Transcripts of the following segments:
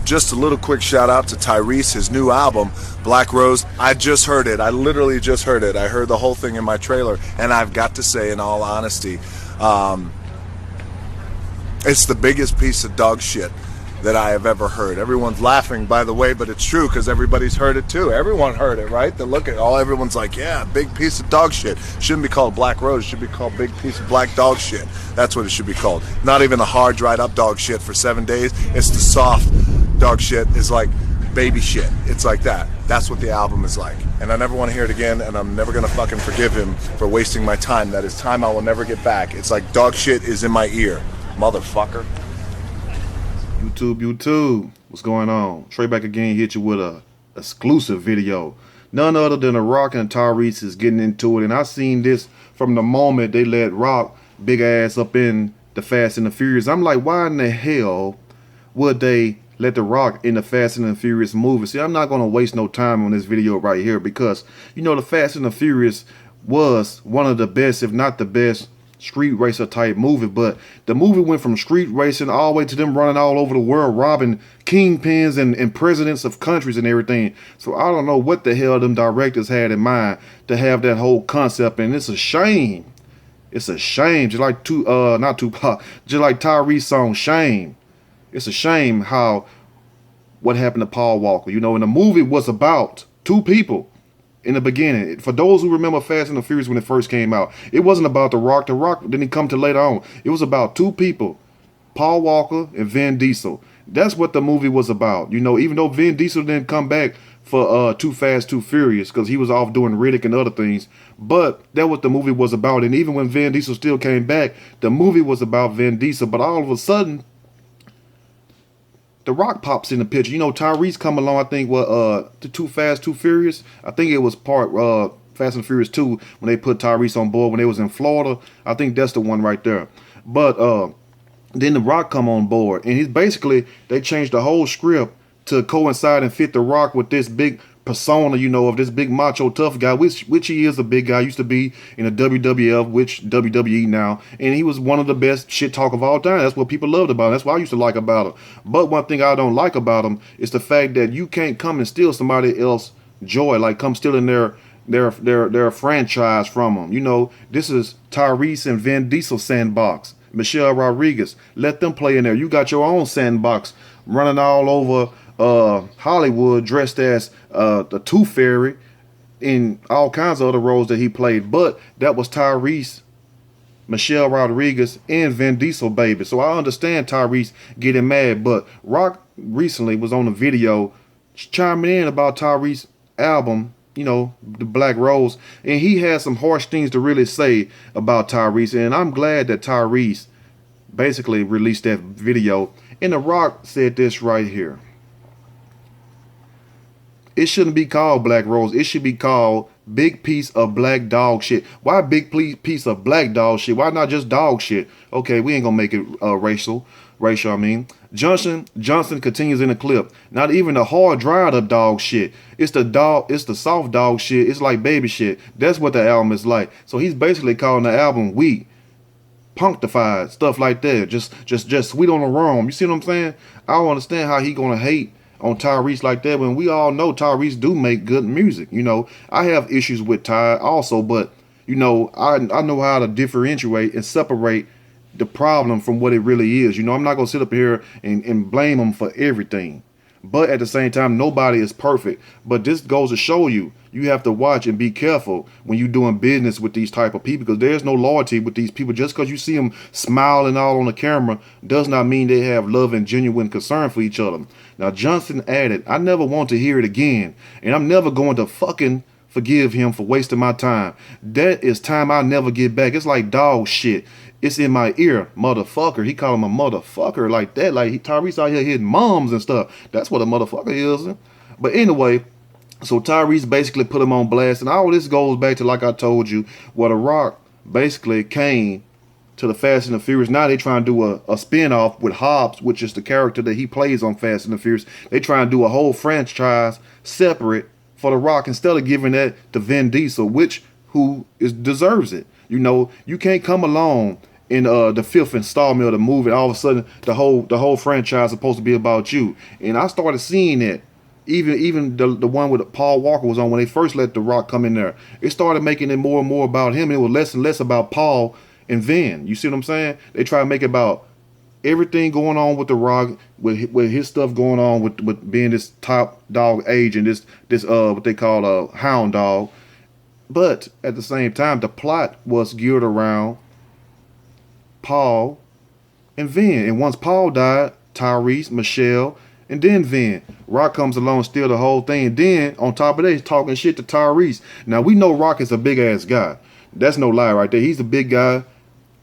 Just a little quick shout out to Tyrese, his new album, Black Rose. I just heard it. I literally just heard it. I heard the whole thing in my trailer, and I've got to say, in all honesty, it's the biggest piece of dog shit that I have ever heard. Everyone's laughing, by the way, but it's true because everybody's heard it too. Everyone heard it, right? They look at all. Everyone's like, yeah, big piece of dog shit. Shouldn't be called Black Rose. It should be called big piece of black dog shit. That's what it should be called. Not even the hard, dried up dog shit for 7 days. It's the soft dog shit. Is like baby shit. It's like that. That's what the album is like. And I never want to hear it again, and I'm never going to fucking forgive him for wasting my time. That is time I will never get back. It's like dog shit is in my ear. Motherfucker. YouTube, what's going on? Trey back again, hit you with a exclusive video. None other than The Rock and Tyrese is getting into it, and I seen this from the moment they let Rock big ass up in the Fast and the Furious. I'm like, why in the hell would they let The Rock in the Fast and the Furious movie? See, I'm not gonna waste no time on this video right here because you know the Fast and the Furious was one of the best, if not the best, street racer type movie, but the movie went from street racing all the way to them running all over the world robbing kingpins and presidents of countries and everything. So I don't know what the hell them directors had in mind to have that whole concept, and it's a shame. It's a shame, just like not Tupac, just like Tyrese song Shame. It's a shame how what happened to Paul Walker. You know, and the movie was about two people. In the beginning, for those who remember Fast and the Furious when it first came out, it wasn't about The Rock. The Rock didn't come to later on. It was about two people, Paul Walker and Vin Diesel. That's what the movie was about. You know, even though Vin Diesel didn't come back for Too Fast, Too Furious because he was off doing Riddick and other things, but that what the movie was about. And even when Vin Diesel still came back, the movie was about Vin Diesel. But all of a sudden, The Rock pops in the picture. You know, Tyrese come along, I think, the Too Fast, Too Furious. I think it was part Fast and Furious 2 when they put Tyrese on board when they was in Florida. I think that's the one right there. But then The Rock come on board. And he's basically, they changed the whole script to coincide and fit The Rock with this big persona, you know, of this big macho tough guy, which he is a big guy, used to be in the WWF, which WWE now, and he was one of the best shit talk of all time. That's what people loved about him. That's what I used to like about him. But one thing I don't like about him is the fact that you can't come and steal somebody else's joy, like come stealing their franchise from them. You know, this is Tyrese and Vin Diesel sandbox. Michelle Rodriguez, let them play in there. You got your own sandbox running all over Hollywood, dressed as the Tooth Fairy in all kinds of other roles that he played. But that was Tyrese, Michelle Rodriguez, and Vin Diesel, baby. So I understand Tyrese getting mad, but Rock recently was on a video chiming in about Tyrese's album, you know, the Black Rose, and he had some harsh things to really say about Tyrese, and I'm glad that Tyrese basically released that video. And The Rock said this right here. It shouldn't be called Black Rose. It should be called Big Piece of Black Dog Shit. Why big piece of black dog shit? Why not just dog shit? Okay, we ain't gonna make it racial. I mean. Johnson continues in the clip. Not even the hard dried up dog shit. It's the soft dog shit. It's like baby shit. That's what the album is like. So he's basically calling the album weak, punctified, stuff like that. Just sweet on the rum. You see what I'm saying? I don't understand how he gonna hate on Tyrese like that when we all know Tyrese do make good music. You know, I have issues with Ty also, but you know, I know how to differentiate and separate the problem from what it really is. You know, I'm not gonna sit up here and blame him for everything. But at the same time, nobody is perfect. But this goes to show you, you have to watch and be careful when you're doing business with these type of people, because there's no loyalty with these people. Just because you see them smiling all on the camera does not mean they have love and genuine concern for each other. Now, Johnson added, I never want to hear it again, and I'm never going to fucking forgive him for wasting my time. That is time I'll never get back. It's like dog shit. It's in my ear, motherfucker. He called him a motherfucker like that. Like Tyrese out here hitting moms and stuff. That's what a motherfucker is. But anyway, so Tyrese basically put him on blast. And all this goes back to, like I told you, where The Rock basically came to the Fast and the Furious. Now they trying to do a spin-off with Hobbs, which is the character that he plays on Fast and the Furious. They trying to do a whole franchise separate for The Rock instead of giving that to Vin Diesel, who deserves it. You know, you can't come along in the fifth installment of the movie. All of a sudden, the whole franchise is supposed to be about you. And I started seeing that. Even the one with Paul Walker was on when they first let The Rock come in there. It started making it more and more about him, and it was less and less about Paul and Vin. You see what I'm saying? They try to make it about everything going on with The Rock, with his stuff going on with being this top dog agent, this what they call a hound dog. But at the same time, the plot was geared around Paul and Vin. And once Paul died, Tyrese, Michelle, and then Vin. Rock comes along, steal the whole thing. And then, on top of that, he's talking shit to Tyrese. Now, we know Rock is a big-ass guy. That's no lie right there. He's a big guy,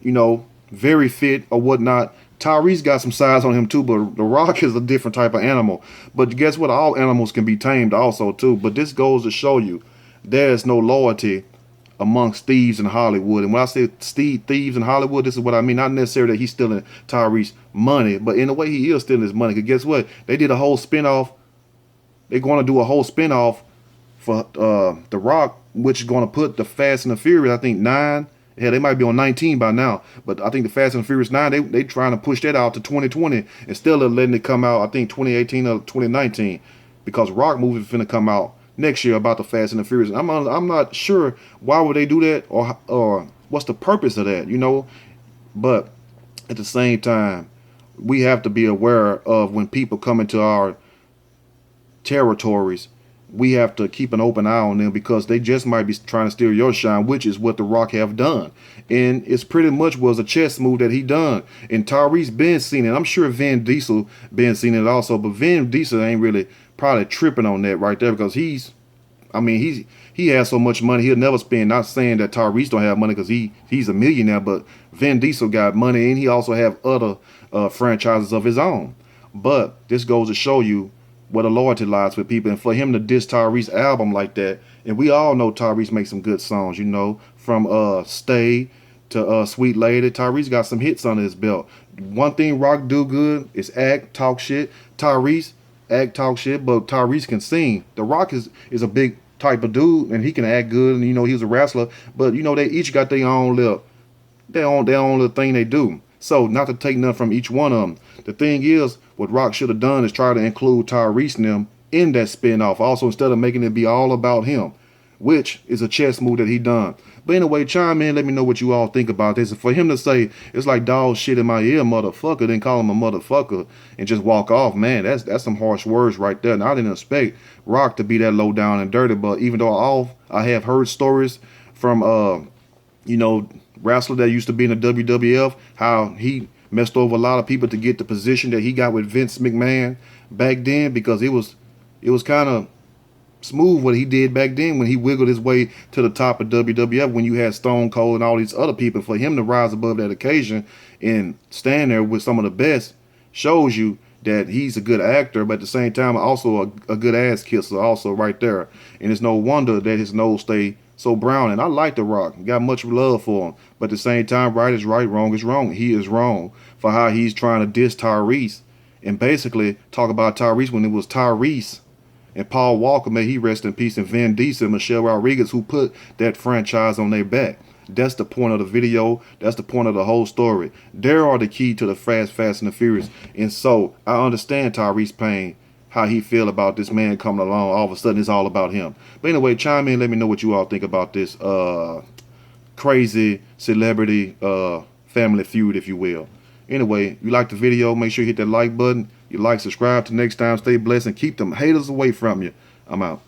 you know, very fit or whatnot. Tyrese got some size on him too, but The Rock is a different type of animal. But guess what? All animals can be tamed also too. But this goes to show you there's no loyalty amongst thieves in Hollywood. And when I say thieves in Hollywood, this is what I mean. Not necessarily that he's stealing Tyrese money, but in a way he is stealing his money. Because guess what? They did a whole spinoff. They're going to do a whole spinoff for The Rock, which is going to put the Fast and the Furious, I think 9. Hell, they might be on 19 by now. But I think the Fast and the Furious 9, they trying to push that out to 2020 instead of letting it come out, I think, 2018 or 2019. Because Rock movie is finna come out next year about the Fast and the Furious. I'm not sure why would they do that or what's the purpose of that, you know. But at the same time, we have to be aware of when people come into our territories. We have to keep an open eye on them because they just might be trying to steal your shine, which is what The Rock have done. And it's pretty much was a chess move that he done. And Tyrese been seen it. I'm sure Vin Diesel been seen it also, but Vin Diesel ain't really probably tripping on that right there because he has so much money he'll never spend. Not saying that Tyrese don't have money because he's a millionaire, but Vin Diesel got money and he also have other franchises of his own. But this goes to show you where the loyalty lies with people. And for him to diss Tyrese album like that, and we all know Tyrese makes some good songs, you know, from Stay to Sweet Lady. Tyrese got some hits under his belt. One thing Rock do good is act, talk shit. Tyrese act, talk shit, but Tyrese can sing. The Rock is a big type of dude, and he can act good, and you know he's a wrestler. But you know they each got their own little thing they do. So not to take nothing from each one of them. The thing is, what Rock should have done is try to include Tyrese and them in that spinoff. Also, instead of making it be all about him, which is a chess move that he done. But anyway, chime in, let me know what you all think about this. And for him to say, it's like dog shit in my ear, motherfucker, then call him a motherfucker and just walk off, man, that's some harsh words right there. And I didn't expect Rock to be that low down and dirty, but even though I have heard stories from, you know, wrestler that used to be in the WWF, how he messed over a lot of people to get the position that he got with Vince McMahon back then, because it was kind of smooth what he did back then when he wiggled his way to the top of WWF when you had Stone Cold and all these other people. For him to rise above that occasion and stand there with some of the best shows you that he's a good actor, but at the same time also a good ass kisser also right there. And it's no wonder that his nose stay so brown. And I like The Rock, got much love for him, but at the same time, right is right, wrong is wrong. He is wrong for how he's trying to diss Tyrese and basically talk about Tyrese when it was Tyrese and Paul Walker, may he rest in peace, and Vin Diesel and Michelle Rodriguez who put that franchise on their back. That's the point of the video. That's the point of the whole story. They are the key to the Fast and the Furious. And so I understand Tyrese pain, how he feel about this man coming along. All of a sudden, it's all about him. But anyway, chime in. Let me know what you all think about this crazy celebrity family feud, if you will. Anyway, if you like the video, make sure you hit that like button. You like, subscribe. Till next time, stay blessed and keep them haters away from you. I'm out.